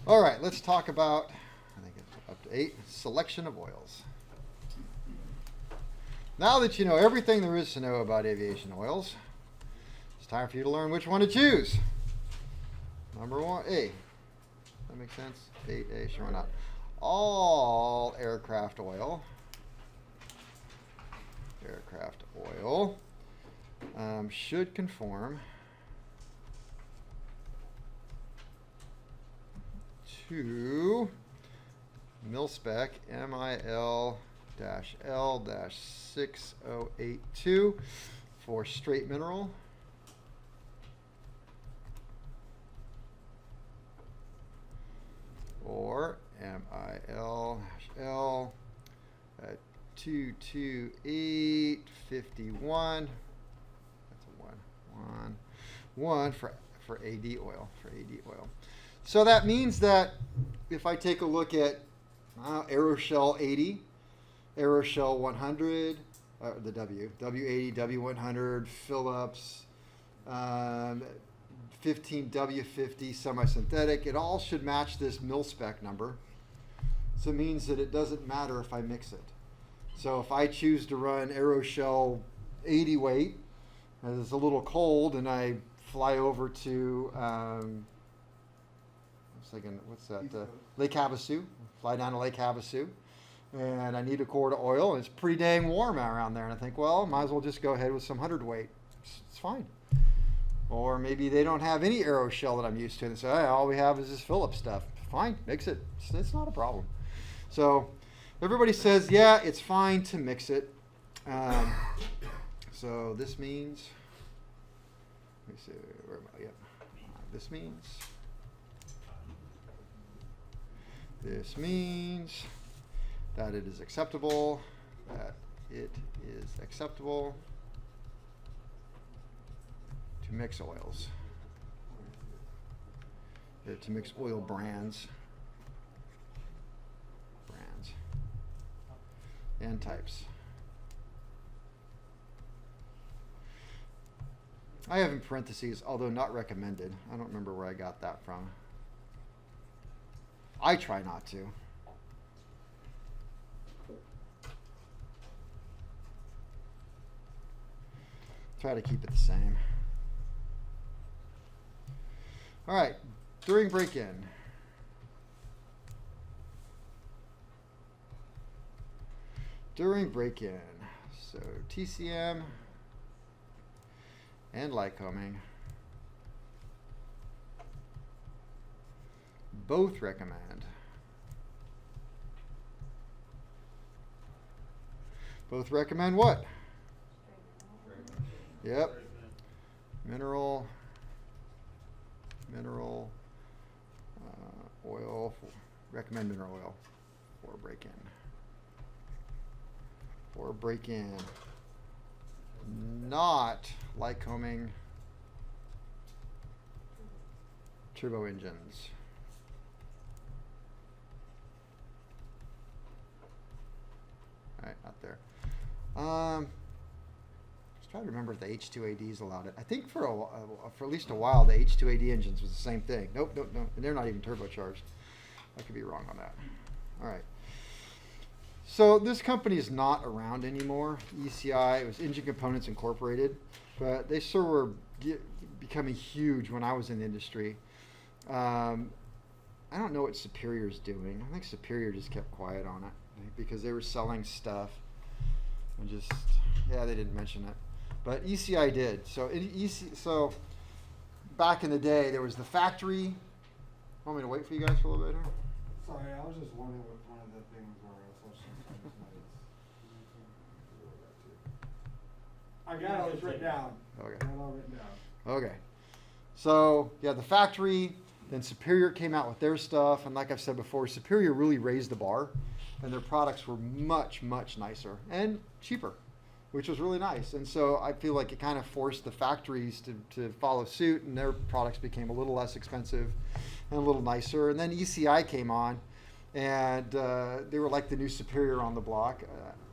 All right, let's talk about, I think it's up to 8, selection of oils. Now that you know everything there is to know about aviation oils, it's time for you to learn which one to choose. Number 1, A. That makes sense? 8A, sure not. All aircraft oil. Should conform to mil-spec MIL-L-6082 for straight mineral. Or MIL-L 22851. That's a one for AD oil. So that means that if I take a look at Aeroshell 80, Aeroshell 100, the W80, W100, Phillips, 15W50 semisynthetic, it all should match this mil-spec number. So it means that it doesn't matter if I mix it. So if I choose to run Aeroshell 80 weight, and it's a little cold, and I fly over to, Lake Havasu, fly down to Lake Havasu, and I need a quart of oil, and it's pretty dang warm around there, and I think, well, might as well just go ahead with some 100 weight. It's fine. Or maybe they don't have any Aeroshell that I'm used to, and they say, hey, all we have is this Phillips stuff. Fine, mix it. It's not a problem. So everybody says, yeah, it's fine to mix it. So this means, let me see, where am I? Yep. This means that it is acceptable, to mix oils, to mix oil brands and types. I have in parentheses, although not recommended. I don't remember where I got that from. I try not to. Try to keep it the same. All right, during break-in. So TCM and Lycoming both recommend. Both recommend what? Yep. Mineral oil. Recommend mineral oil for break-in. Not Lycoming turbo engines. All right, not there. Just trying to remember if the H2ADs allowed it. I think for at least a while the H2AD engines was the same thing. Nope. And they're not even turbocharged. I could be wrong on that. All right. So this company is not around anymore. ECI, it was Engine Components Incorporated, but they sort of were becoming huge when I was in the industry. I don't know what Superior's doing. I think Superior just kept quiet on it because they were selling stuff and just, yeah, they didn't mention it. But ECI did. So so back in the day, there was the factory. Want me to wait for you guys for a little bit here? Sorry, I was just wondering what one of the things were. I got it written down. Okay. I got it all written down. Okay. So, yeah, the factory, then Superior came out with their stuff. And like I've said before, Superior really raised the bar. And their products were much, much nicer and cheaper, which was really nice. And so I feel like it kind of forced the factories to follow suit. And their products became a little less expensive and a little nicer. And then ECI came on. And they were like the new Superior on the block.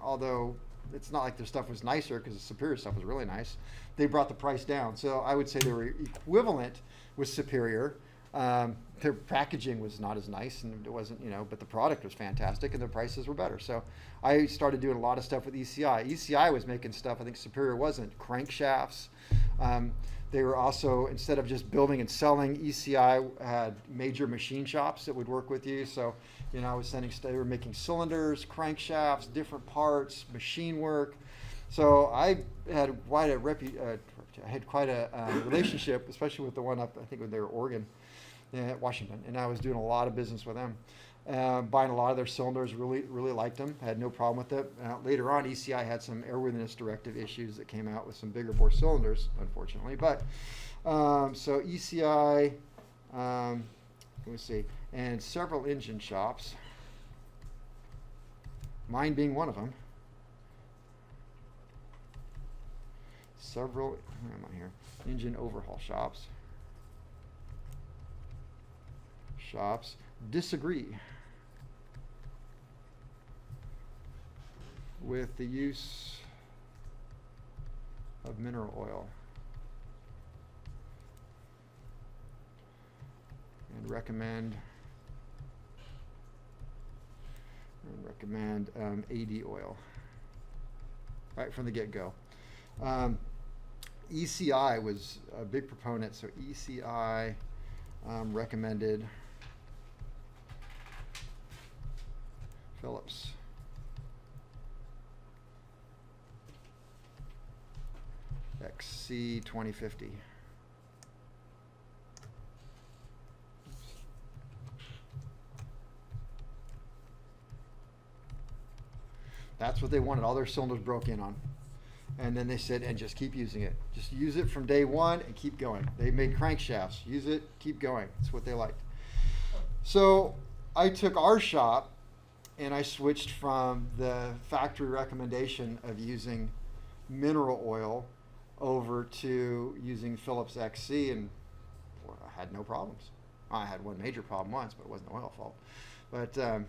Although it's not like their stuff was nicer because the Superior stuff was really nice. They brought the price down. So I would say they were equivalent with Superior, their packaging was not as nice, and it wasn't, but the product was fantastic, and the prices were better. So I started doing a lot of stuff with ECI. ECI was making stuff I think Superior wasn't. Crankshafts. They were also, instead of just building and selling, ECI had major machine shops that would work with you. So, I was they were making cylinders, crankshafts, different parts, machine work. So I had quite a relationship, especially with the one up, I think, when they were Oregon, Washington, and I was doing a lot of business with them. Buying a lot of their cylinders, really liked them, had no problem with it. Later on, ECI had some airworthiness directive issues that came out with some bigger bore cylinders, unfortunately. But so ECI, let me see, and several engine shops, mine being one of them. Several, where am I here? Engine overhaul shops disagree with the use of mineral oil and recommend AD oil right from the get-go. ECI was a big proponent, so ECI recommended Phillips XC 2050. That's what they wanted. All their cylinders broke in on. And then they said, and just keep using it. Just use it from day one and keep going. They made crankshafts. Use it, keep going. That's what they liked. So I took our shop and I switched from the factory recommendation of using mineral oil over to using Phillips XC, and I had no problems. I had one major problem once, but it wasn't the oil fault. But it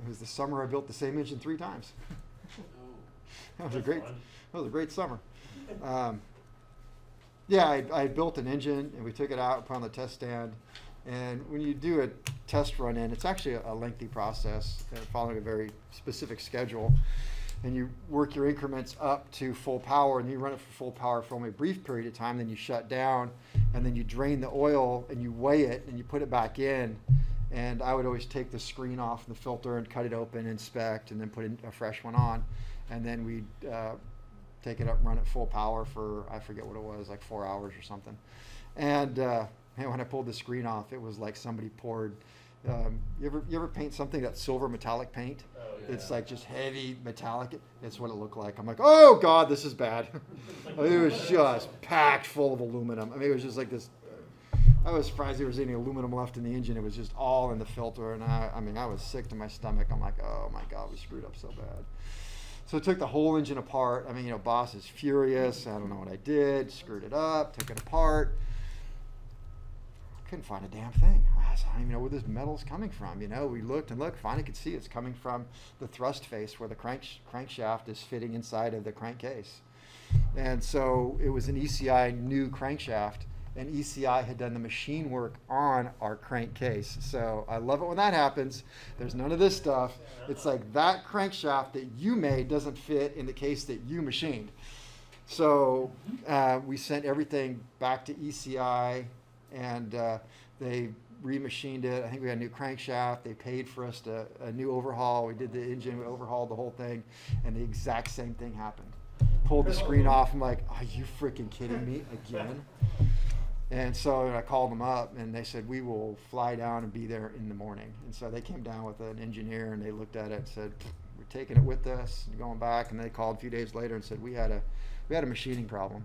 was the summer I built the same engine 3 times. That was a great summer. I built an engine and we took it out, put it on the test stand. And when you do a test run in, it's actually a lengthy process, following a very specific schedule. And you work your increments up to full power, and you run it for full power for only a brief period of time. Then you shut down, and then you drain the oil, and you weigh it, and you put it back in. And I would always take the screen off the filter and cut it open, inspect, and then put a fresh one on. And then we'd take it up and run it full power for, I forget what it was, like 4 hours or something. And when I pulled the screen off, it was like somebody poured, you ever paint something that's silver metallic paint? Oh, yeah. It's like just heavy metallic. It's what it looked like. I'm like, oh God, this is bad. It was just packed full of aluminum. I mean, it was just like this. I was surprised there was any aluminum left in the engine. It was just all in the filter, and I was sick to my stomach. I'm like, oh my God, we screwed up so bad. So I took the whole engine apart. I mean, boss is furious. I don't know what I did. Screwed it up, took it apart. Couldn't find a damn thing. I don't even know where this metal's coming from. We looked and looked, finally could see it's coming from the thrust face where the crankshaft is fitting inside of the crankcase. And so it was an ECI new crankshaft, and ECI had done the machine work on our crankcase. So I love it when that happens. There's none of this stuff. It's like that crankshaft that you made doesn't fit in the case that you machined. So we sent everything back to ECI, and they remachined it. I think we had a new crankshaft. They paid for us a new overhaul. We did the engine, we overhauled the whole thing, and the exact same thing happened. Pulled the screen off. I'm like, are you freaking kidding me again? And so I called them up, and they said, we will fly down and be there in the morning. And so they came down with an engineer, and they looked at it and said, we're taking it with us and going back. And they called a few days later and said, we had a machining problem.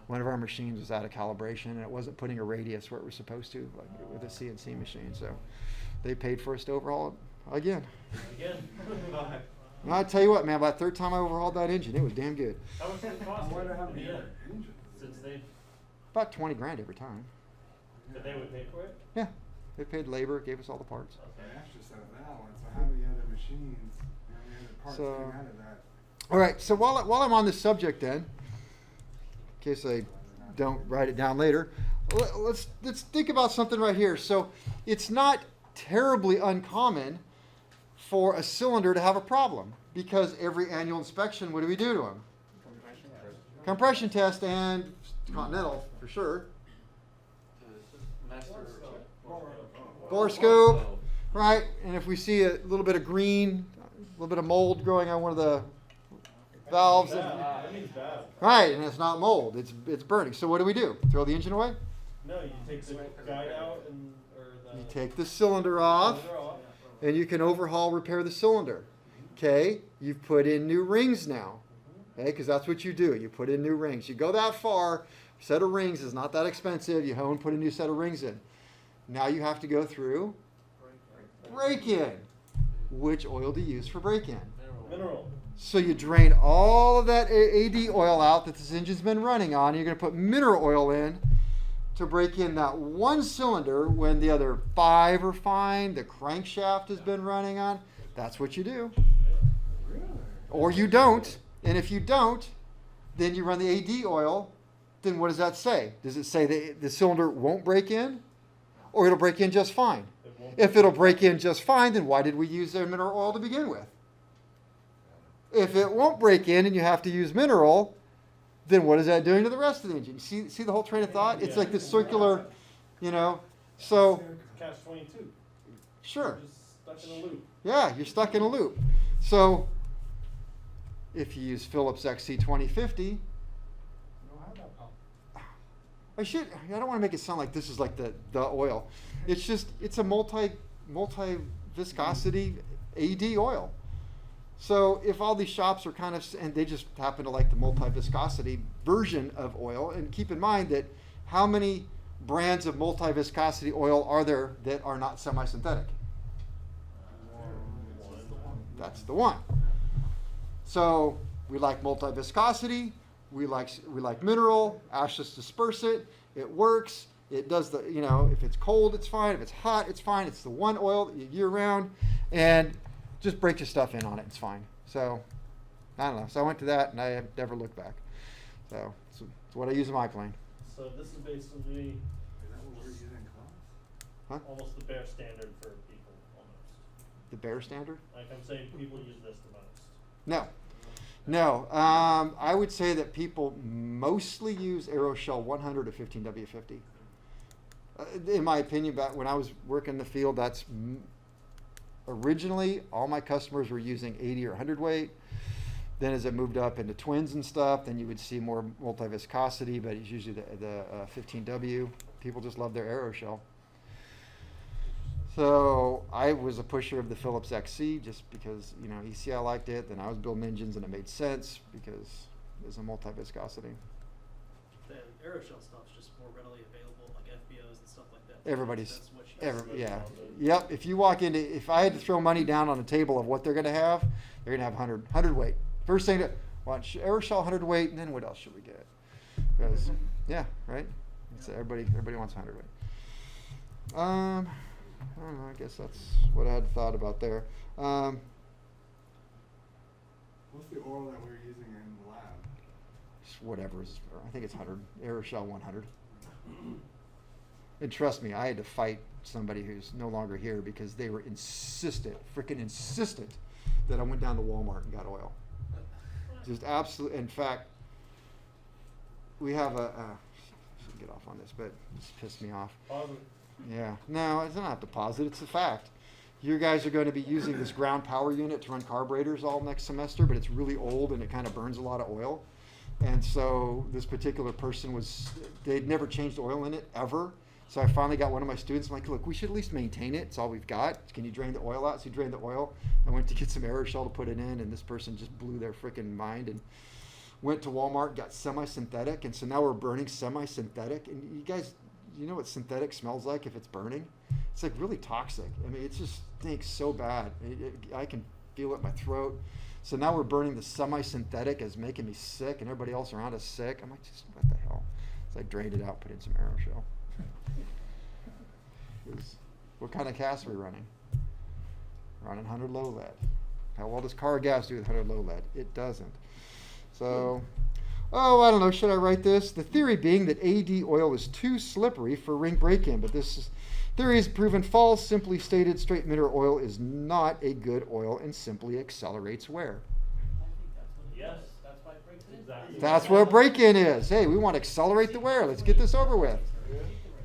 One of our machines was out of calibration, and it wasn't putting a radius where it was supposed to, like with a CNC machine. So they paid for us to overhaul it again. And I tell you what, man, by the third time I overhauled that engine, it was damn good. How much did it cost? Since they About 20 grand every time. that they would pay for it? Yeah, they paid labor, gave us all the parts. Okay. Extra set of that one, so how many other machines, how many other parts So- came out of that? All right, so while I'm on this subject then, in case I don't write it down later, let's think about something right here. So it's not terribly uncommon for a cylinder to have a problem because every annual inspection, what do we do to them? Compression test and Continental for sure. Bore scope, right? And if we see a little bit of green, a little bit of mold growing on one of the valves, That means bad. right? And it's not mold; it's burning. So what do we do? Throw the engine away? No, you take the guide out or the. You take the cylinder off, cylinder off. and you can overhaul, repair the cylinder. Okay, you've put in new rings now. Okay, because that's what you do. You put in new rings. You go that far. A set of rings is not that expensive. You go and put a new set of rings in. Now you have to go through Breakin. Which oil do you use for Breakin? Mineral. So you drain all of that AD oil out that this engine's been running on. And you're going to put mineral oil in to break in that one cylinder when the other 5 are fine. The crankshaft has been running on. That's what you do. Or you don't. And if you don't, then you run the AD oil. Then what does that say? Does it say the cylinder won't break in? Or it'll break in just fine? If it'll break in just fine, then why did we use their mineral oil to begin with? If it won't break in and you have to use mineral, then what is that doing to the rest of the engine? See the whole train of thought? It's like this circular, so. Catch-22. Sure. You're just stuck in a loop. Yeah, you're stuck in a loop. So if you use Phillips XC2050, I don't want to make it sound like this is like the oil. It's just, it's a multi viscosity AD oil. So if all these shops are kind of, and they just happen to like the multi viscosity version of oil, and keep in mind that how many brands of multi viscosity oil are there that are not semi-synthetic? That's the one. So we like multi viscosity. We like mineral. Ash just disperse it. It works. It does the, if it's cold, it's fine. If it's hot, it's fine. It's the one oil year round, and just break your stuff in on it. It's fine. So I don't know. So I went to that, and I have never looked back. So it's what I use in my plane. So this is basically Is that what we're using class? almost the bare standard for people, almost. The Bear standard? Like I'm saying, people use this the most. No. I would say that people mostly use Aeroshell 100 or 15W50. In my opinion, back when I was working in the field, that's originally all my customers were using 80 or 100 weight. Then as it moved up into twins and stuff, then you would see more multi-viscosity, but it's usually the 15W. People just love their Aeroshell. So I was a pusher of the Phillips XC just because, ECI liked it. Then I was building engines and it made sense because there's a multi-viscosity. The Aeroshell stuff's just more readily available, like FBOs and stuff like that. Everybody's, That's what you Yep. If you walk into, if I had to throw money down on a table of what they're going to have, they're going to have 100 weight. First thing watch Aeroshell 100 weight, and then what else should we get? Because, yeah, right? So everybody wants 100 weight. I don't know, I guess that's what I had thought about there. What's the oil that we're using in the lab? Whatever, I think it's 100, Aeroshell 100. And trust me, I had to fight somebody who's no longer here because they were freaking insistent that I went down to Walmart and got oil. Just absolute. In fact, we have I should get off on this, but it just pissed me off. Positive. Yeah, no, it's not to pause it. It's a fact. You guys are going to be using this ground power unit to run carburetors all next semester, but it's really old and it kind of burns a lot of oil. And so this particular person they'd never changed oil in it ever. So I finally got one of my students. I'm like, look, we should at least maintain it. It's all we've got. Can you drain the oil out? So he drained the oil. I went to get some Aeroshell to put it in, and this person just blew their freaking mind and went to Walmart, got semi-synthetic. And so now we're burning semi-synthetic. And you guys, you know what synthetic smells like if it's burning? It's like really toxic. I mean, it just stinks so bad. I can feel it in my throat. So now we're burning the semi-synthetic. It's making me sick, and everybody else around us sick. I'm like, just what the hell? So I drained it out, put in some Aeroshell. What kind of gas are we running? Running 100 low lead. How well does car gas do with 100 low lead? It doesn't. So, Oh, I don't know. Should I write this? The theory being that AD oil is too slippery for ring break-in, but theory is proven false. Simply stated, straight emitter oil is not a good oil and simply accelerates wear. I think that's what it Yes. does. That's why it breaks in. Exactly. That's what break-in is. Hey, we want to accelerate the wear. Let's get this over with.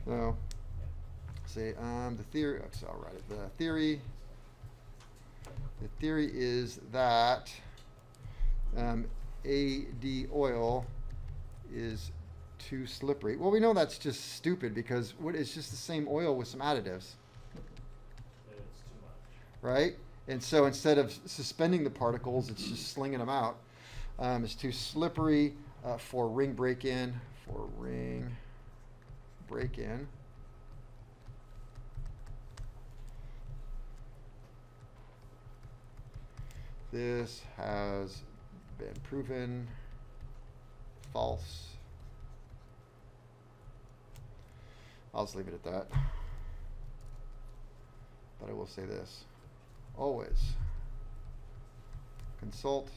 So, see, the theory. So I'll write it. The theory is that AD oil is too slippery. Well, we know that's just stupid because it's just the same oil with some additives, It's too much. right? And so instead of suspending the particles, it's just slinging them out. It's too slippery for ring break-in. This has been proven false. I'll just leave it at that. But I will say this. Always consult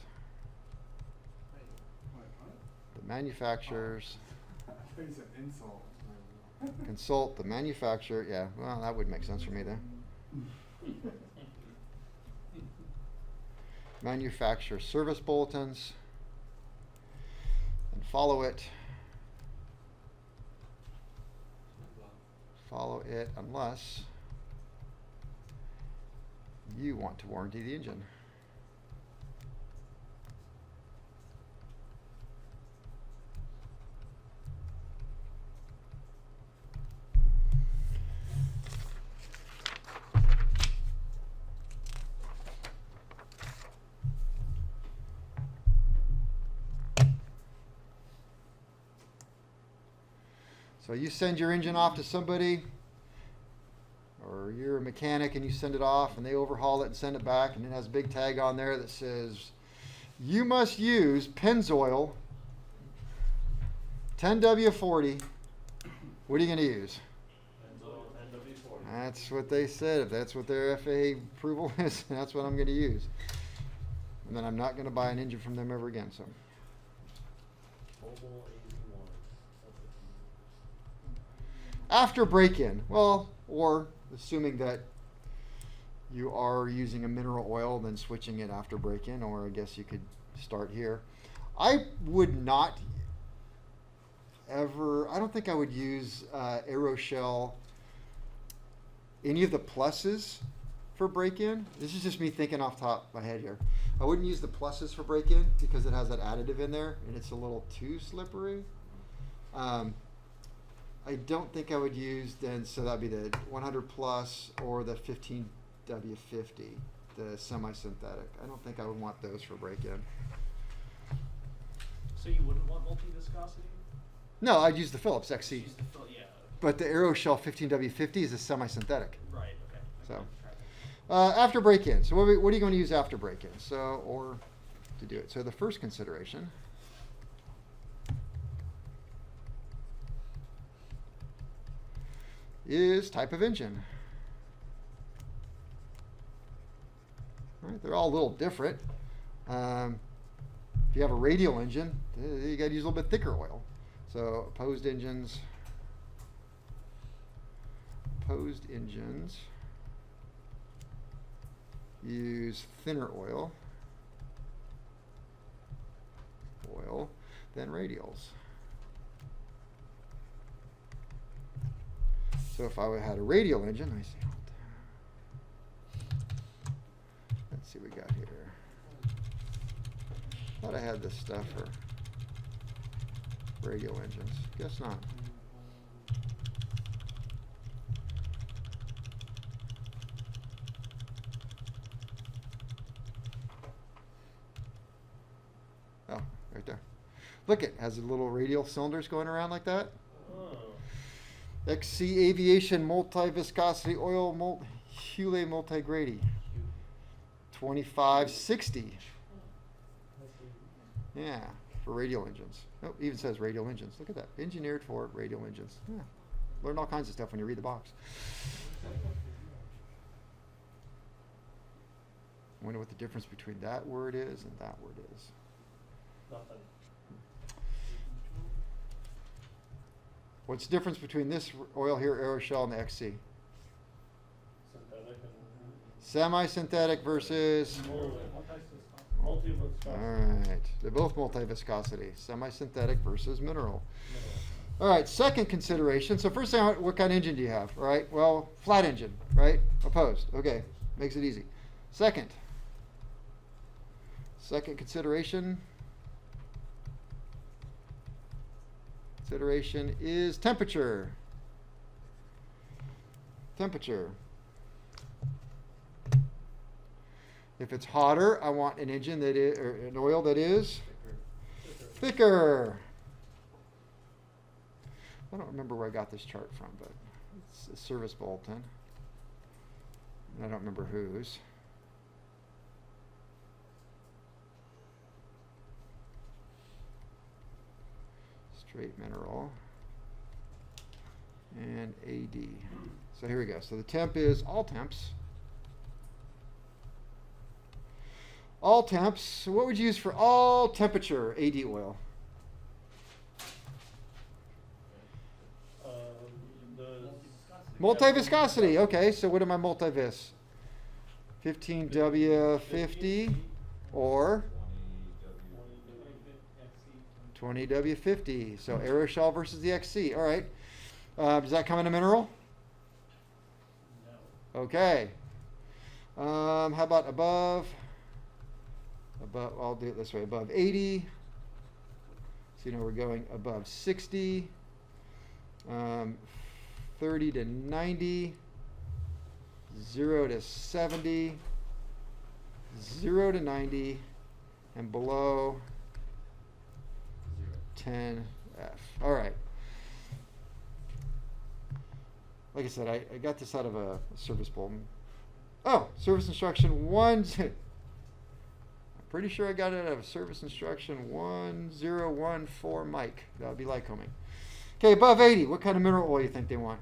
What? the manufacturer's, I thought you said insult. consult the manufacturer. Yeah, well, that would make sense for me then. Manufacturer service bulletins and follow it. Follow it unless you want to warranty the engine. So you send your engine off to somebody, or you're a mechanic and you send it off and they overhaul it and send it back, and it has a big tag on there that says, you must use Pennzoil 10W40. What are you going to use? Pennzoil 10W40. That's what they said. If that's what their FAA approval is, that's what I'm going to use. And then I'm not going to buy an engine from them ever again. So. Mobile 81. After break-in, well, or assuming that you are using a mineral oil, then switching it after break-in, or I guess you could start here. I would not ever, I don't think I would use Aeroshell, any of the pluses for break-in. This is just me thinking off the top of my head here. I wouldn't use the pluses for break-in because it has that additive in there and it's a little too slippery. I don't think I would use then, so that'd be the 100 plus or the 15W50, the semi-synthetic. I don't think I would want those for break-in. So you wouldn't want multi-viscosity? No, I'd use the Phillips XC. Use the yeah. But the Aeroshell 15W50 is a semi-synthetic. Right. Okay. So. Okay. After break-in. So what are you going to use after break-in? So, or to do it. So the first consideration is type of engine. All right, they're all a little different. If you have a radial engine, you got to use a little bit thicker oil. So opposed engines use thinner oil than radials. So if I had a radial engine, let's see what we got here. Thought I had this stuff for radial engines. Guess not. Oh, right there. Look, it has the little radial cylinders going around like that. Oh. XC Aviation Multi-Viscosity Oil Hule Multigrady. 2560. Yeah, for radial engines. Oh, it even says radial engines. Look at that. Engineered for radial engines. Yeah. Learn all kinds of stuff when you read the box. Wonder what the difference between that word is and that word is. Nothing. What's the difference between this oil here, Aeroshell, and the XC? Synthetic and. Semi-synthetic versus. Multi-viscosity. Alright, they're both multi-viscosity. Semi-synthetic versus mineral. Alright, second consideration. So first thing, what kind of engine do you have? Alright, well, flat engine, right? Opposed. Okay, makes it easy. Second consideration. Consideration is temperature. Temperature. If it's hotter, I want an engine that is, or an oil that is thicker. I don't remember where I got this chart from, but it's a service bulletin. I don't remember whose. Straight mineral and AD. So here we go. So the temp is all temps. All temps. What would you use for all temperature AD oil? The. Multi-viscosity. Okay, so what am I multi-vis? 15W50 or 20W50. So Aeroshell versus the XC. All right. Does that come in a mineral? No. Okay. How about above? I'll do it this way. Above 80. So you know we're going above 60. 30 to 90. 0 to 70. 0 to 90. And below 10F. All right. Like I said, I got this out of a service bulletin. Oh, service instruction 1. I'm pretty sure I got it out of service instruction 1014 Mike. That would be Lycoming. Okay, above 80. What kind of mineral oil you think they want?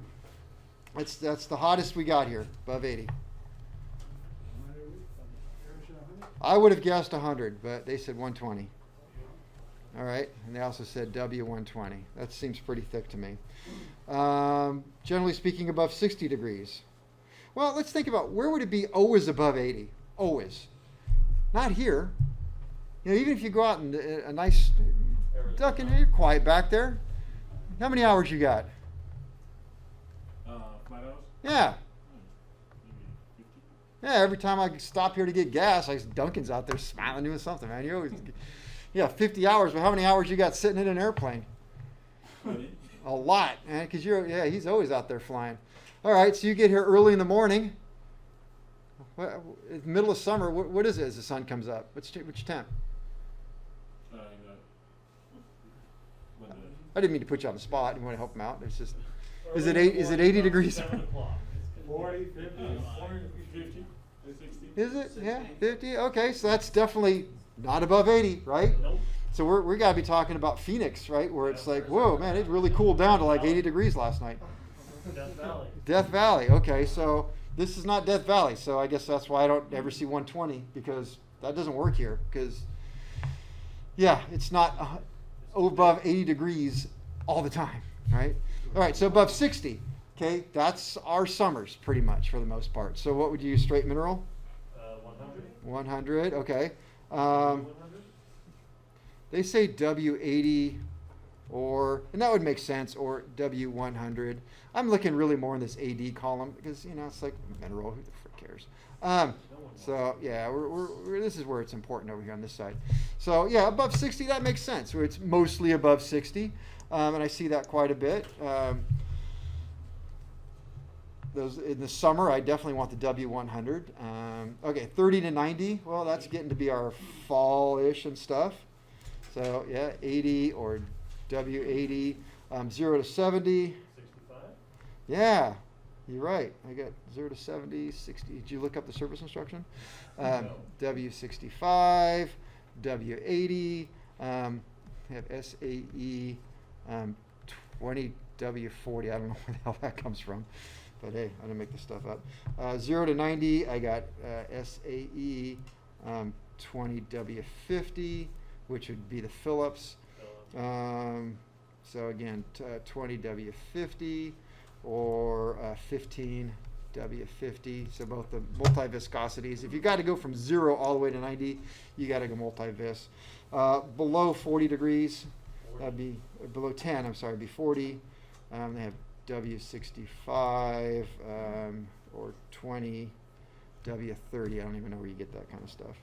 That's the hottest we got here. Above 80. I would have guessed 100, but they said 120. All right, and they also said W120. That seems pretty thick to me. Generally speaking, above 60 degrees. Well, let's think about where would it be always above 80? Always. Not here. You know, even if you go out in a nice duck and you're quiet back there. How many hours you got? 5 hours? Yeah. Maybe 50. Yeah, every time I stop here to get gas, Duncan's out there smiling, doing something, man. You always, yeah, 50 hours, but how many hours you got sitting in an airplane? A lot, man, because he's always out there flying. All right, so you get here early in the morning. Middle of summer, what is it as the sun comes up? Which temp? I didn't mean to put you on the spot. You want to help him out? It's just, is it 80 degrees? 7 o'clock. 40, 50, 50, 60. Is it? Yeah, 50. Okay, so that's definitely not above 80, right? Nope. So we got to be talking about Phoenix, right? Where it's like, whoa, man, it really cooled down to like 80 degrees last night. Death Valley. Death Valley. Okay, so this is not Death Valley. So I guess that's why I don't ever see 120, because that doesn't work here. Because, yeah, it's not above 80 degrees all the time, right? All right, so above 60. Okay, that's our summers pretty much for the most part. So what would you use, straight mineral? 100. 100, okay. 100. They say W80 and that would make sense, or W100. I'm looking really more in this AD column because, you know, it's like mineral, who the frick cares? So, yeah, this is where it's important over here on this side. So, yeah, above 60, that makes sense, where it's mostly above 60. And I see that quite a bit. Those in the summer, I definitely want the W100. Okay, 30 to 90. Well, that's getting to be our fall-ish and stuff. So yeah, 80 or W80. 0 to 70. 65. Yeah, you're right. I got 0 to 70, 60. Did you look up the service instruction? No. W65, W80. Have SAE 20 W40. I don't know where the hell that comes from. But hey, I didn't make this stuff up. 0 to 90, I got SAE 20W50, which would be the Phillips. So again, 20 W50 or 15 W50. So both the multi-viscosities. If you got to go from 0 all the way to 90, you got to go multi-vis. Below 40 degrees, that'd be below 10. I'm sorry, be 40. They have W65 or 20 W30. I don't even know where you get that kind of stuff.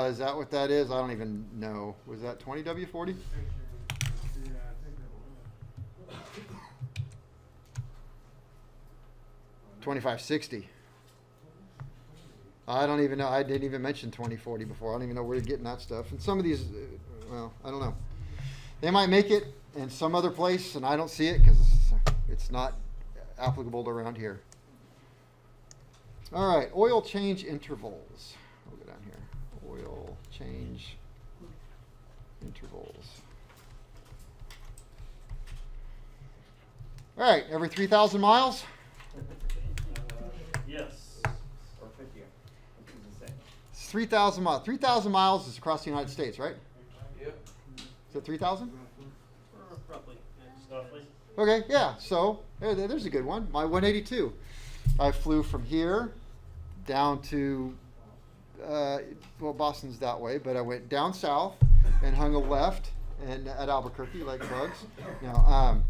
Is that what that is? I don't even know. Was that 20 W40? Yeah, I think that was. 2560. I don't even know. I didn't even mention 2040 before. I don't even know where you're getting that stuff. And some of these, well, I don't know. They might make it in some other place, and I don't see it because it's not applicable to around here. All right, oil change intervals. We'll go down here. Oil change intervals. All right, every 3,000 miles. Yes. Or 50, which is the same. It's 3,000 miles. 3,000 miles is across the United States, right? Yep. Is it 3,000? Roughly. Yeah. Roughly. Okay, yeah. So there's a good one. My 182. I flew from here down to, well, Boston's that way, but I went down south and hung a left and at Albuquerque, like bugs. Now,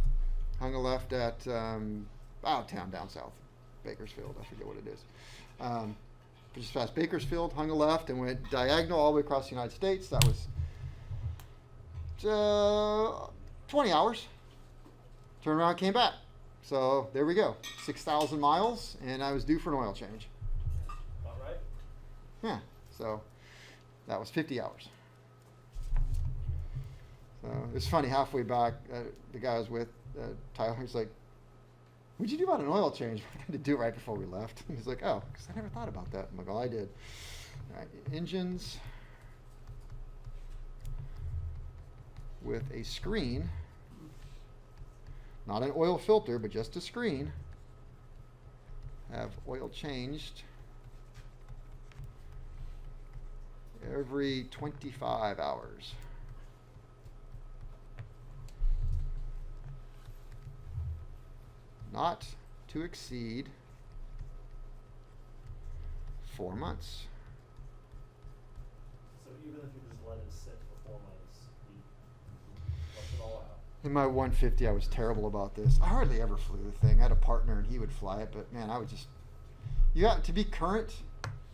hung a left at out of town down south, Bakersfield. I forget what it is. Just past Bakersfield, hung a left and went diagonal all the way across the United States. That was 20 hours. Turned around, came back. So there we go, 6,000 miles, and I was due for an oil change. About right. Yeah, so that was 50 hours. So it's funny, halfway back, the guy I was with, Tyler, he's like, what'd you do about an oil change? I had to do it right before we left. And he's like, oh, because I never thought about that. I'm like, well, I did. All right, engines with a screen, not an oil filter, but just a screen, have oil changed every 25 hours. Not to exceed 4 months. So even if you just let it sit for 4 months, you flush it all out. In my 150, I was terrible about this. I hardly ever flew the thing. I had a partner and he would fly it, but man, I would just, you have to be current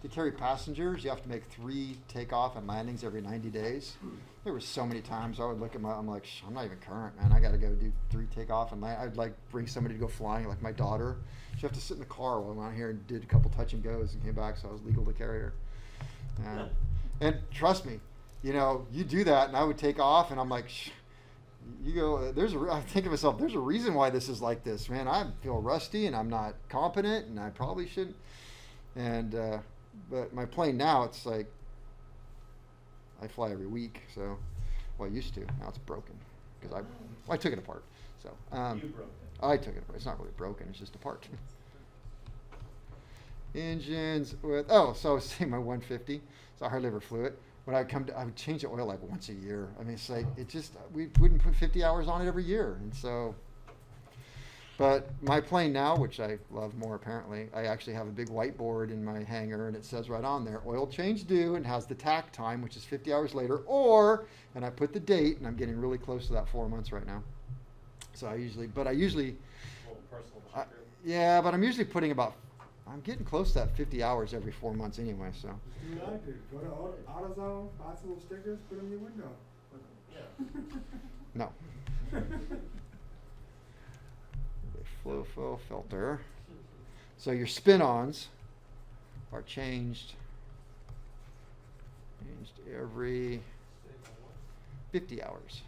to carry passengers. You have to make 3 takeoff and landings every 90 days. There were so many times I would look at I'm like, I'm not even current, man. I got to go do 3 takeoff and land. I'd like bring somebody to go flying, like my daughter. She'd have to sit in the car while I'm out here and did a couple touch and goes and came back, so I was legal to carry her. And trust me, you know, you do that and I would take off and I'm like, you go, I think to myself, there's a reason why this is like this, man. I feel rusty and I'm not competent and I probably shouldn't. And, but my plane now, it's like, I fly every week. So, well, I used to, now it's broken because I took it apart. So, You broke it. I took it apart. It's not really broken. It's just apart. Engines with, so I was saying my 150. So I hardly ever flew it. When I would change the oil like once a year. I mean, it's like, we wouldn't put 50 hours on it every year. And so, but my plane now, which I love more apparently, I actually have a big whiteboard in my hangar and it says right on there, oil change due, and has the tack time, which is 50 hours later, and I put the date, and I'm getting really close to that 4 months right now. So I usually, A little personal checker. yeah, but I'm usually putting I'm getting close to that 50 hours every 4 months anyway, so. Just do like it. Go to AutoZone, buy some stickers, put them in your window. Yeah. No. The flow filter. So your spin-ons are changed every 50 hours.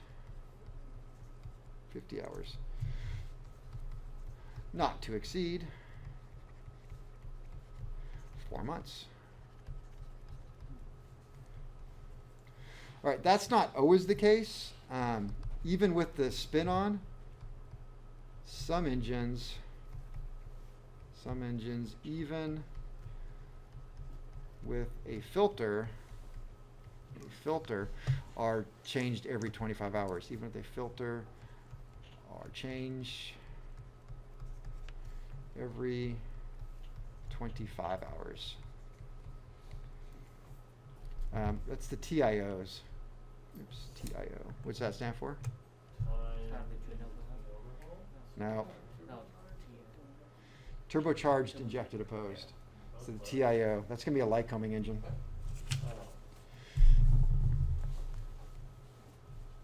50 hours. Not to exceed 4 months. All right, that's not always the case. Even with the spin-on, some engines, even with a filter, filter are changed every 25 hours. Even if they filter or change every 25 hours. That's the TIOs. Oops, TIO. What's that stand for? Time between overhaul? No. No. Turbocharged injected opposed. So the TIO. That's going to be a Lycoming engine. Oh.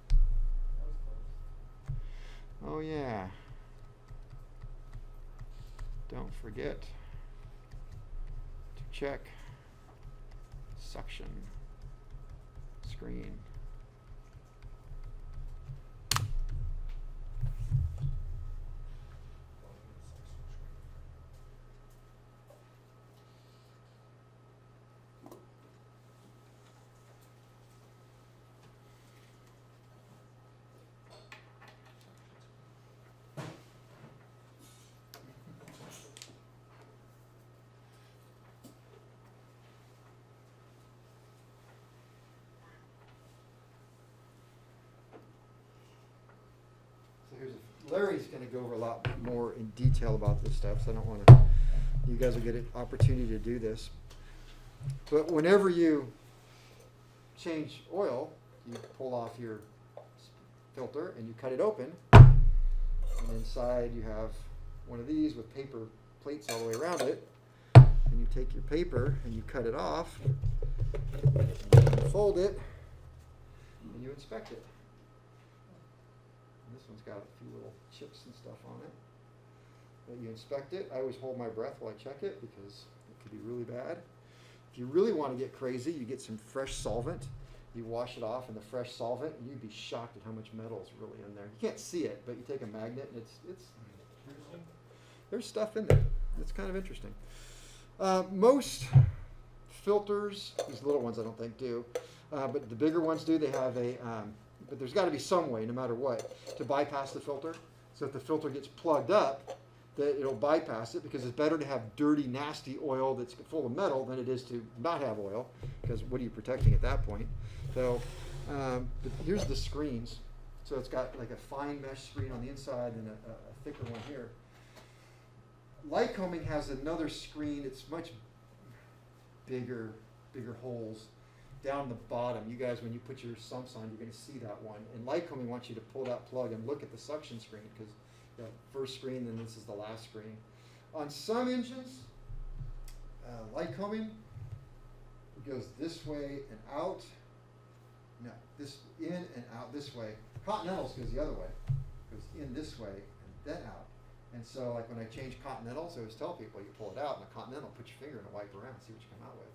That was close. Oh yeah. Don't forget to check suction screen. So here's Larry's going to go over a lot more in detail about this stuff, so I don't want to. You guys will get an opportunity to do this. But whenever you change oil, you pull off your filter and you cut it open, and inside you have one of these with paper plates all the way around it. And you take your paper and you cut it off, and you fold it, and you inspect it. And this one's got a few little chips and stuff on it. But you inspect it. I always hold my breath while I check it because it could be really bad. If you really want to get crazy, you get some fresh solvent. You wash it off in the fresh solvent, and you'd be shocked at how much metal is really in there. You can't see it, but you take a magnet, and it's there's stuff in there. It's kind of interesting. Most filters, these little ones I don't think do, but the bigger ones do. They have a, but there's got to be some way, no matter what, to bypass the filter. So if the filter gets plugged up, that it'll bypass it, because it's better to have dirty, nasty oil that's full of metal than it is to not have oil, because what are you protecting at that point? So but here's the screens. So it's got like a fine mesh screen on the inside and a thicker one here. Lycoming has another screen. It's much bigger holes down the bottom. You guys, when you put your sumps on, you're going to see that one. And Lycoming wants you to pull that plug and look at the suction screen, because the first screen, then this is the last screen. On some engines, Lycoming goes this way and out. No, this in and out this way. Continentals goes the other way. Goes in this way and then out. And so, like when I change Continentals, I always tell people, you pull it out in a Continental, put your finger in and wipe around, see what you come out with.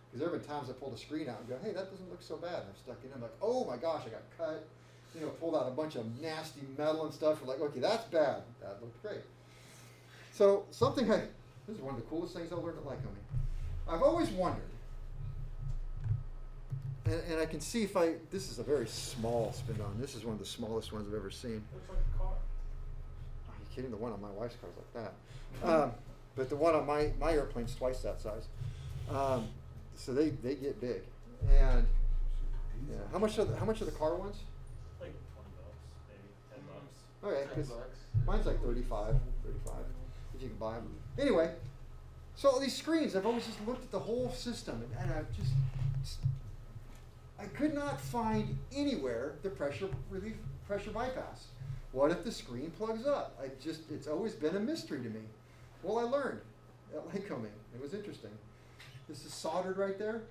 Because there have been times I pulled a screen out and go, hey, that doesn't look so bad. And I've stuck it in, I'm like, oh my gosh, I got cut. You know, pulled out a bunch of nasty metal and stuff. We're like, okay, that's bad. That looked great. So something this is one of the coolest things I learned at Lycoming. I've always wondered, and I can see if this is a very small spin-on. This is one of the smallest ones I've ever seen. Looks like a car. Are you kidding? The one on my wife's car is like that. But the one on my airplane's twice that size. So they get big. And yeah, how much are the car ones? Like $20, maybe $10. Okay, 'cause mine's like 35, if you can buy them. Anyway, so these screens, I've always just looked at the whole system, and I could not find anywhere the pressure bypass. What if the screen plugs up? It's always been a mystery to me. Well, I learned at Lycoming. It was interesting. This is soldered right there.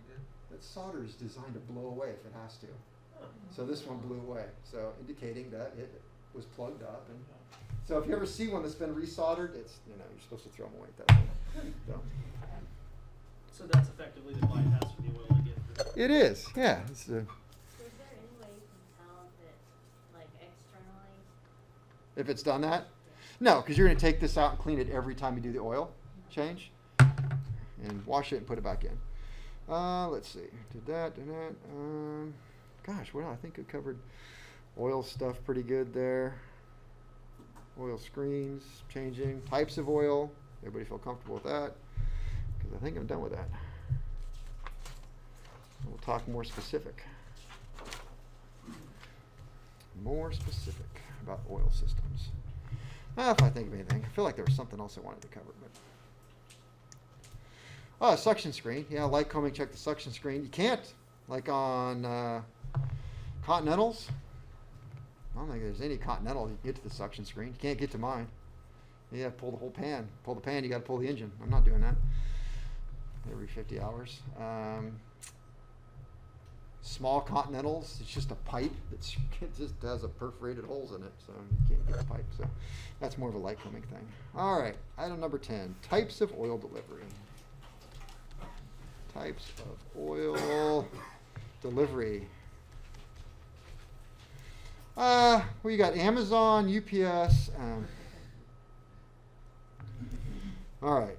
That solder is designed to blow away if it has to. So this one blew away, so indicating that it was plugged up. And so if you ever see one that's been resoldered, it's, you're supposed to throw them away at that point. So that's effectively the bypass for the oil to get through. It is, yeah. Is there any way you can tell if it's like externally? If it's done that? No, because you're going to take this out and clean it every time you do the oil change. And wash it and put it back in. Let's see. Did that. Gosh, well, I think it covered oil stuff pretty good there. Oil screens, changing. Types of oil. Everybody feel comfortable with that? Because I think I'm done with that. We'll talk more specific. More specific about oil systems. If I think of anything, I feel like there was something else I wanted to cover, but. Oh, suction screen. Yeah, light combing, check the suction screen. You can't, like on Continentals. I don't think there's any Continental you can get to the suction screen. You can't get to mine. Yeah, pull the whole pan. Pull the pan, you got to pull the engine. I'm not doing that every 50 hours. Small Continentals, it's just a pipe that just has a perforated holes in it, so you can't get the pipe. So that's more of a light combing thing. All right, item number 10, types of oil delivery. Types of oil delivery. We got Amazon, UPS. All right.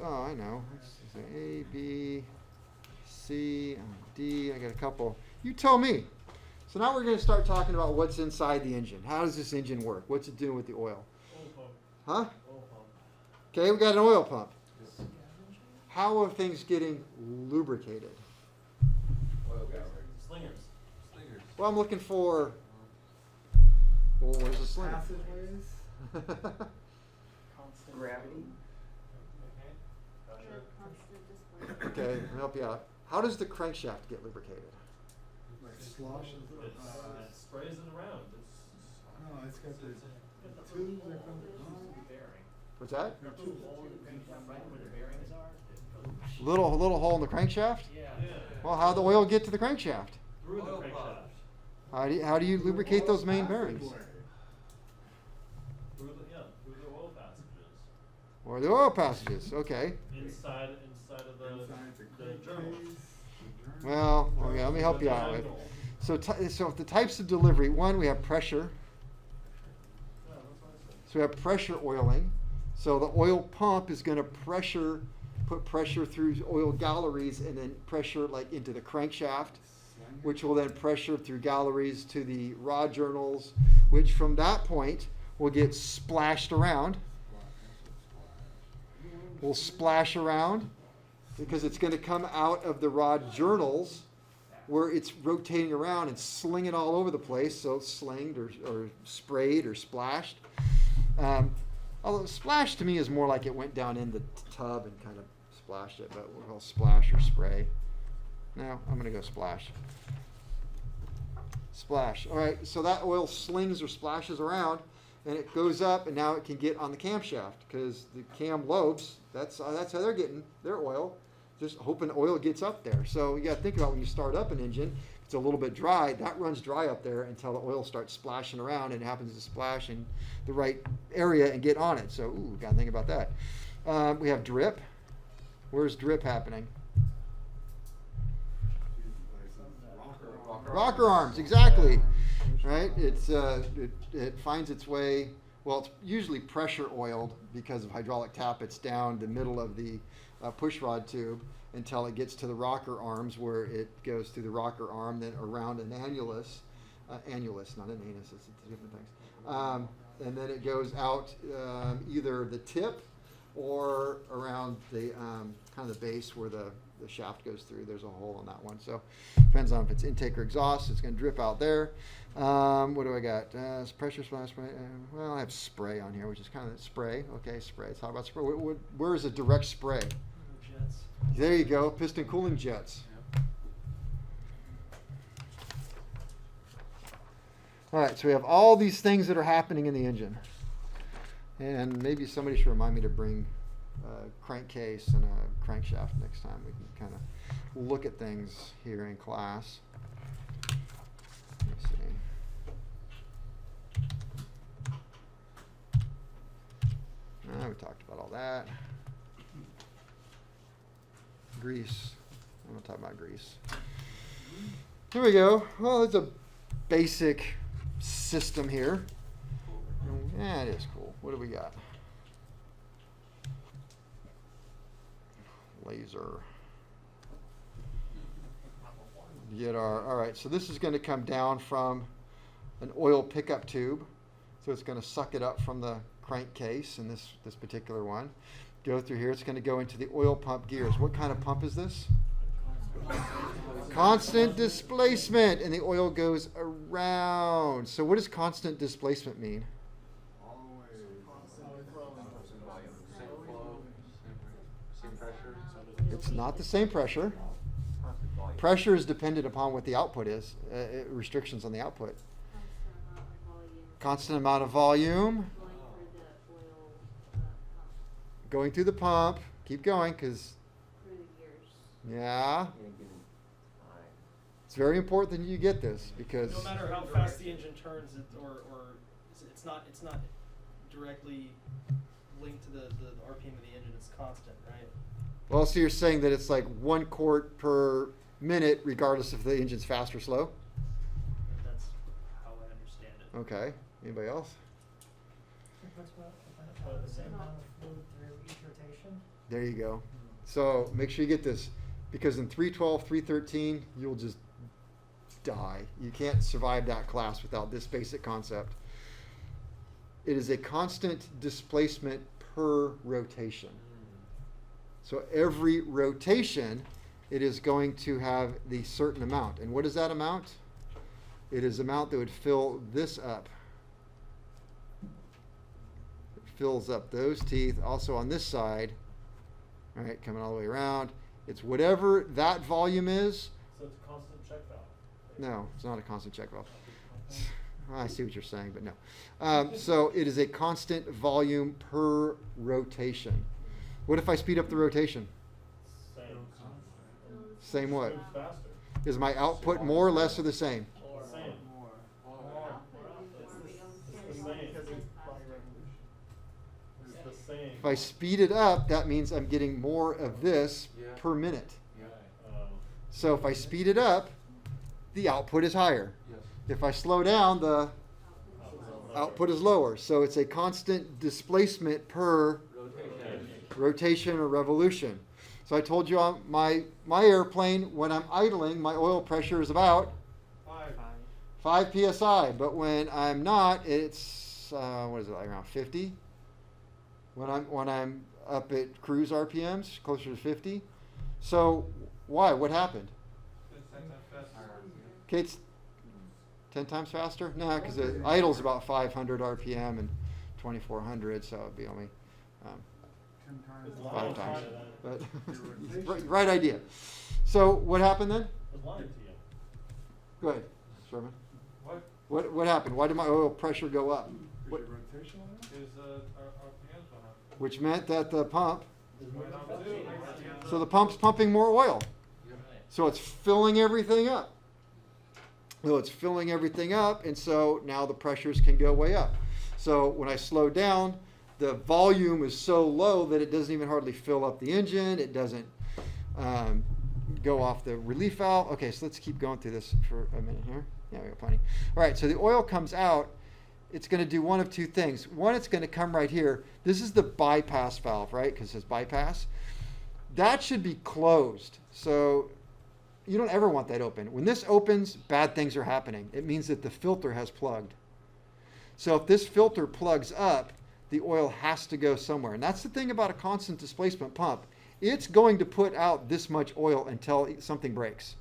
I know. Let's say A, B, C, D. I got a couple. You tell me. So now we're going to start talking about what's inside the engine. How does this engine work? What's it doing with the oil? Oil pump. Huh? Oil pump. Okay, we got an oil pump. How are things getting lubricated? Oil gallery. Slingers. Well, I'm looking for. Well, where's the slinger? Passageways. Gravity. Pressure. The constant display. Okay, let me help you out. How does the crankshaft get lubricated? Like sloshes. It sprays it around. No, it's got the It's got the tubes little that come hole, on. the bearing. What's that? There's a little hole in the crankshaft right where the bearings are. It goes Little hole in the crankshaft? Yeah. Well, how'd the oil get to the crankshaft? Through the Oil crankshaft. How do you lubricate those main bearings? Through the oil passages. Or the oil passages? Okay. Inside of Inside the journals. Well, okay, let me help you out. Journal. So the types of delivery. One, we have pressure. Yeah, that's what I said. So we have pressure oiling. So the oil pump is going to put pressure through oil galleries and then pressure like into the crankshaft, which will then pressure through galleries to the rod journals, which from that point will get splashed around. Will splash around because it's going to come out of the rod journals where it's rotating around and slinging all over the place. So it's slinged or sprayed or splashed. Although splash to me is more like it went down in the tub and kind of splashed it, but we'll call splash or spray. No, I'm going to go splash. Splash. All right, so that oil slings or splashes around, and it goes up, and now it can get on the camshaft because the cam lobes, that's how they're getting their oil, just hoping oil gets up there. So you got to think about when you start up an engine, it's a little bit dry, that runs dry up there until the oil starts splashing around and it happens to splash in the right area and get on it. So, got to think about that. We have drip. Where's drip happening? Rocker arms, exactly. Right? It finds its way. Well, it's usually pressure oiled because of hydraulic tappets down the middle of the push rod tube until it gets to the rocker arms, where it goes through the rocker arm, then around an annulus, not an anus, it's different things. And then it goes out either the tip or around the kind of the base where the shaft goes through. There's a hole in that one. So depends on if it's intake or exhaust. It's going to drip out there. What do I got? Pressure splash. Well, I have spray on here, which is kind of spray. Okay, spray. Let's talk about spray. Where is a direct spray? Jets. There you go. Piston cooling jets. All right, so we have all these things that are happening in the engine. And maybe somebody should remind me to bring a crankcase and a crankshaft next time. We can kind of look at things here in class. Let's see. We talked about all that. Grease. I'm going to talk about grease. Here we go. Well, it's a basic system here. Yeah, it is cool. What do we got? Laser. All right, so this is going to come down from an oil pickup tube. So it's going to suck it up from the crankcase in this particular one. Go through here. It's going to go into the oil pump gears. What kind of pump is this? Constant displacement, and the oil goes around. So what does constant displacement mean? Always. Constant volume, same flow, same pressure. It's not the same pressure. Constant volume. Pressure is dependent upon what the output is, restrictions on the output. Constant amount of volume going through the pump. Keep going, because, Through the years. yeah, In a given time. it's very important that you get this, because No matter how fast the engine turns, it's not directly linked to the RPM of the engine. It's constant, right? well, so you're saying that it's like 1 quart per minute, regardless if the engine's fast or slow? That's how I understand it. Okay. Anybody else? The same amount of fluid through each rotation. There you go. So make sure you get this, because in 312, 313, you'll just die. You can't survive that class without this basic concept. It is a constant displacement per rotation. So every rotation, it is going to have the certain amount. And what is that amount? It is amount that would fill this up. It fills up those teeth. Also on this side, all right, coming all the way around. It's whatever that volume is. So it's a constant check valve. No, it's not a constant check valve. I see what you're saying, but no. So it is a constant volume per rotation. What if I speed up the rotation? Same. Same what? Moves faster. Is my output more, less, or the same? Same. More. It's the same. It's the same. If I speed it up, that means I'm getting more of this Yeah. per minute. Yeah. So if I speed it up, the output is higher. Yes. If I slow down, the output is lower. So it's a constant displacement per rotation or revolution. So I told you on my airplane, when I'm idling, my oil pressure is about 5 psi. But when I'm not, it's what is it, like around 50? When I'm up at cruise RPMs, closer to 50. So why? What happened? Okay, it's 10 times faster? No, because the idle's about 500 RPM and 2400, so it'd be only 10 times. 5 times. But Rotation. right idea. So what happened then? I was lying to you. Go ahead, Sherman. What? What happened? Why did my oil pressure go up? Is What, your rotation on that? Is our RPMs went up. which meant that the pump, Went up too. so the pump's pumping more oil. Yep. So it's filling everything up. So it's filling everything up, and so now the pressures can go way up. So when I slow down, the volume is so low that it doesn't even hardly fill up the engine. It doesn't go off the relief valve. Okay, so let's keep going through this for a minute here. Yeah, we got plenty. All right, so the oil comes out. It's going to do one of two things. One, it's going to come right here. This is the bypass valve, right? Because it says bypass. That should be closed. So you don't ever want that open. When this opens, bad things are happening. It means that the filter has plugged. So if this filter plugs up, the oil has to go somewhere. And that's the thing about a constant displacement pump. It's going to put out this much oil until something breaks.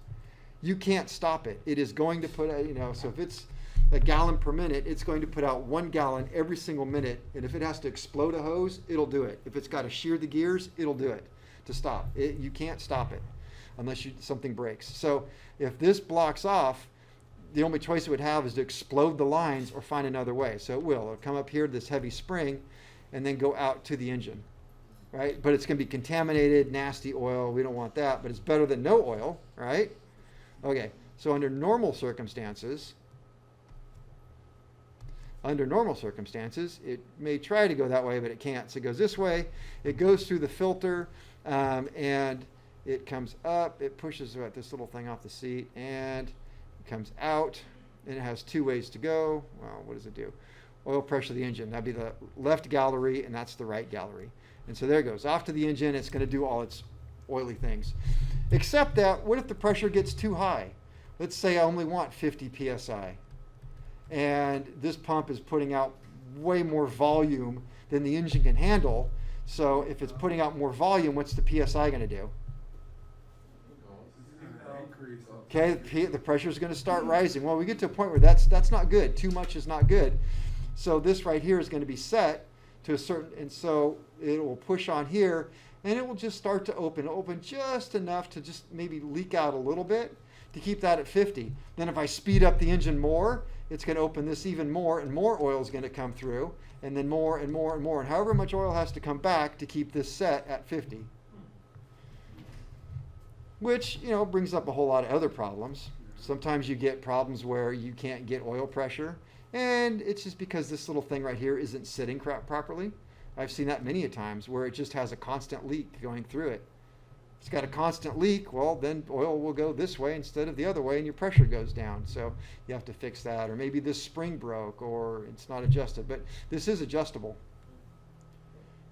You can't stop it. It is going to put out, so if it's a gallon per minute, it's going to put out 1 gallon every single minute. And if it has to explode a hose, it'll do it. If it's got to shear the gears, it'll do it to stop. You can't stop it unless something breaks. So if this blocks off, the only choice it would have is to explode the lines or find another way. So it will. It'll come up here, this heavy spring, and then go out to the engine, right? But it's going to be contaminated, nasty oil. We don't want that, but it's better than no oil, right? Okay, so under normal circumstances, it may try to go that way, but it can't. So it goes this way. It goes through the filter, and it comes up. It pushes this little thing off the seat, and it comes out. And it has 2 ways to go. Well, what does it do? Oil pressure of the engine. That'd be the left gallery, and that's the right gallery. And so there it goes. Off to the engine. It's going to do all its oily things. Except that, what if the pressure gets too high? Let's say I only want 50 psi. And this pump is putting out way more volume than the engine can handle. So if it's putting out more volume, what's the psi going to do? increase. Okay, the pressure is going to start rising. Well, we get to a point where that's not good. Too much is not good. So this right here is going to be set to a certain, and so it will push on here, and it will just start to open just enough to just maybe leak out a little bit to keep that at 50. Then if I speed up the engine more, it's going to open this even more, and more oil is going to come through, and then more and more and more, and however much oil has to come back to keep this set at 50. Which, brings up a whole lot of other problems. Sometimes you get problems where you can't get oil pressure, and it's just because this little thing right here isn't sitting properly. I've seen that many a times where it just has a constant leak going through it. It's got a constant leak, well, then oil will go this way instead of the other way, and your pressure goes down. So you have to fix that, or maybe this spring broke, or it's not adjusted. But this is adjustable.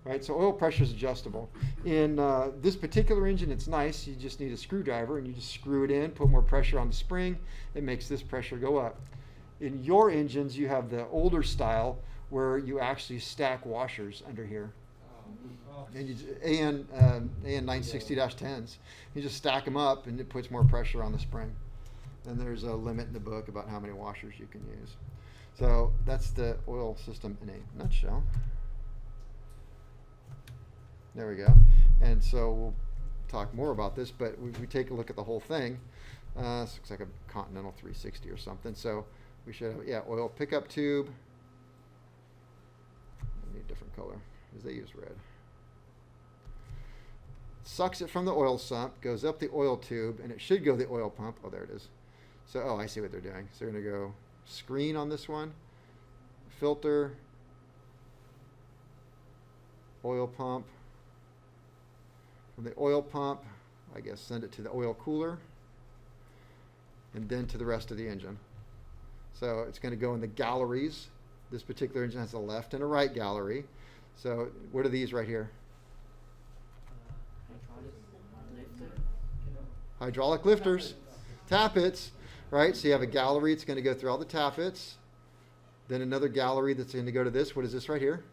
Right, so oil pressure is adjustable. In this particular engine, it's nice. You just need a screwdriver, and you just screw it in, put more pressure on the spring. It makes this pressure go up. In your engines, you have the older style where you actually stack washers under here. And you AN 960-10s. You just stack them up, and it puts more pressure on the spring. And there's a limit in the book about how many washers you can use. So that's the oil system in a nutshell. There we go. And so we'll talk more about this, but we take a look at the whole thing. This looks like a Continental 360 or something. So we should have, oil pickup tube. I need a different color because they use red. Sucks it from the oil sump, goes up the oil tube, and it should go the oil pump. Oh, there it is. So, I see what they're doing. So they're going to go screen on this one, filter, oil pump. From the oil pump, I guess send it to the oil cooler, and then to the rest of the engine. So it's going to go in the galleries. This particular engine has a left and a right gallery. So what are these right here? Hydraulic lifters, tappets, right? So you have a gallery, it's going to go through all the tappets. Then another gallery that's going to go to this. What is this right here?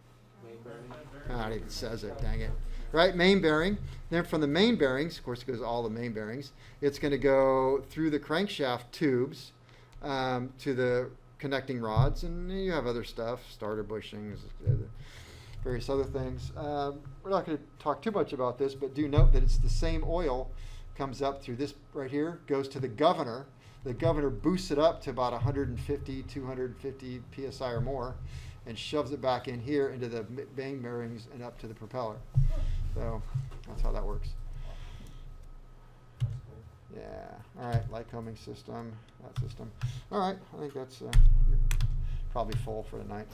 Main bearing. It even says it, dang it. Right, main bearing. Then from the main bearings, of course it goes all the main bearings, it's going to go through the crankshaft tubes to the connecting rods, and you have other stuff, starter bushings, various other things. We're not going to talk too much about this, but do note that it's the same oil comes up through this right here, goes to the governor. The governor boosts it up to about 150, 250 psi or more, and shoves it back in here into the main bearings and up to the propeller. So that's how that works. Yeah. All right. Light combing system. That system. All right. I think that's probably full for tonight.